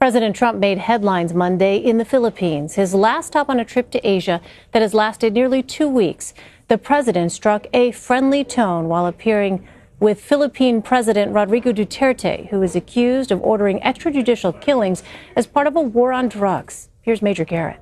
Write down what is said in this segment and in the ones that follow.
President Trump made headlines Monday in the Philippines, his last stop on a trip to Asia that has lasted nearly 2 weeks. The president struck a friendly tone while appearing with Philippine President Rodrigo Duterte, who is accused of ordering extrajudicial killings as part of a war on drugs. Here's Major Garrett.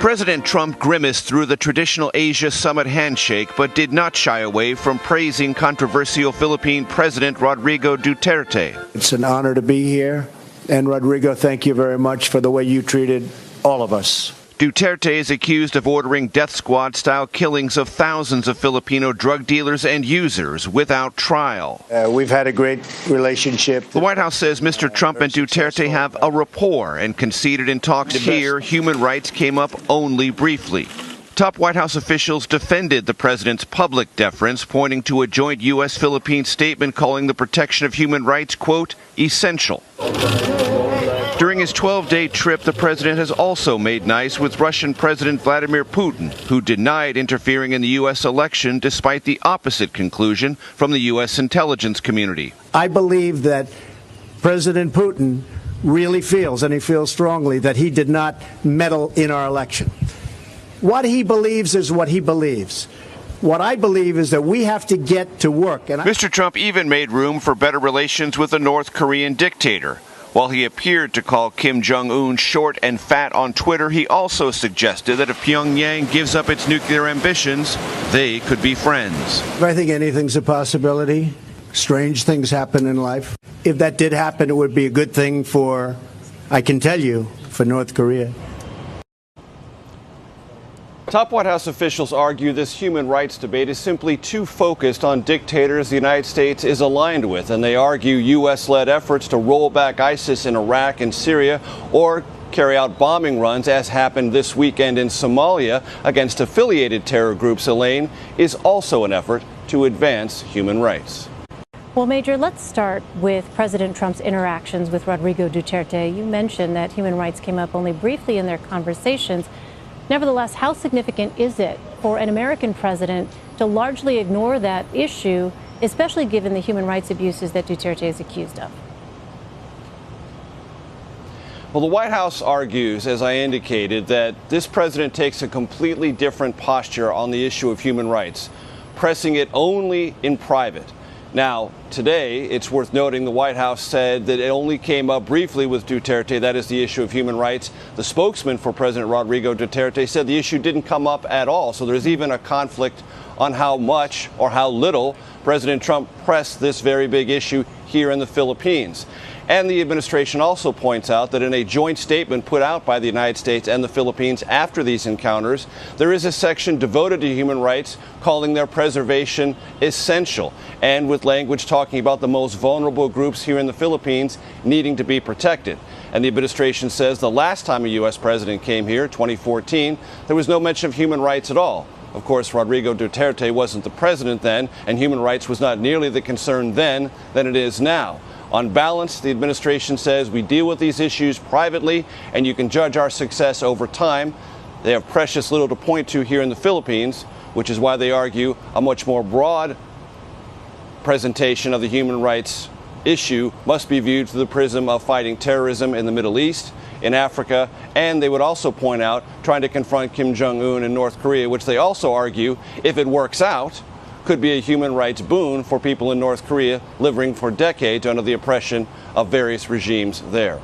President Trump grimaced through the traditional Asia summit handshake, but did not shy away from praising controversial Philippine President Rodrigo Duterte. It's an honor to be here. And Rodrigo, thank you very much for the way you treated all of us. Duterte is accused of ordering death squad-style killings of thousands of Filipino drug dealers and users without trial. We've had a great relationship. The White House says Mr. Trump and Duterte have a rapport and conceded in talks here human rights came up only briefly. Top White House officials defended the president's public deference, pointing to a joint U.S.-Philippines statement calling the protection of human rights, quote, essential. During his 12-day trip, the president has also made nice with Russian President Vladimir Putin, who denied interfering in the U.S. election despite the opposite conclusion from the U.S. intelligence community. I believe that President Putin really feels, and he feels strongly, that he did not meddle in our election. What he believes is what he believes. What I believe is that we have to get to work. And Mr. Trump even made room for better relations with the North Korean dictator. While he appeared to call Kim Jong-un short and fat on Twitter, he also suggested that if Pyongyang gives up its nuclear ambitions, they could be friends. I think anything's a possibility. Strange things happen in life. If that did happen, it would be a good thing for, I can tell you, for North Korea. Top White House officials argue this human rights debate is simply too focused on dictators the United States is aligned with, and they argue U.S.-led efforts to roll back ISIS in Iraq and Syria or carry out bombing runs, as happened this weekend in Somalia against affiliated terror groups, Elaine, is also an effort to advance human rights. Well, Major, let's start with President Trump's interactions with Rodrigo Duterte. You mentioned that human rights came up only briefly in their conversations. Nevertheless, how significant is it for an American president to largely ignore that issue, especially given the human rights abuses that Duterte is accused of? Well, the White House argues, as I indicated, that this president takes a completely different posture on the issue of human rights, pressing it only in private. Now, today, it's worth noting the White House said that it only came up briefly with Duterte. That is the issue of human rights. The spokesman for President Rodrigo Duterte said the issue didn't come up at all. So there's even a conflict on how much or how little President Trump pressed this very big issue here in the Philippines. And the administration also points out that in a joint statement put out by the United States and the Philippines after these encounters, there is a section devoted to human rights calling their preservation essential, and with language talking about the most vulnerable groups here in the Philippines needing to be protected. And the administration says the last time a U.S. president came here, 2014, there was no mention of human rights at all. Of course, Rodrigo Duterte wasn't the president then, and human rights was not nearly the concern then than it is now. On balance, the administration says we deal with these issues privately, and you can judge our success over time. They have precious little to point to here in the Philippines, which is why they argue a much more broad presentation of the human rights issue must be viewed through the prism of fighting terrorism in the Middle East, in Africa, and they would also point out trying to confront Kim Jong-un in North Korea, which they also argue, if it works out, could be a human rights boon for people in North Korea living for decades under the oppression of various regimes there.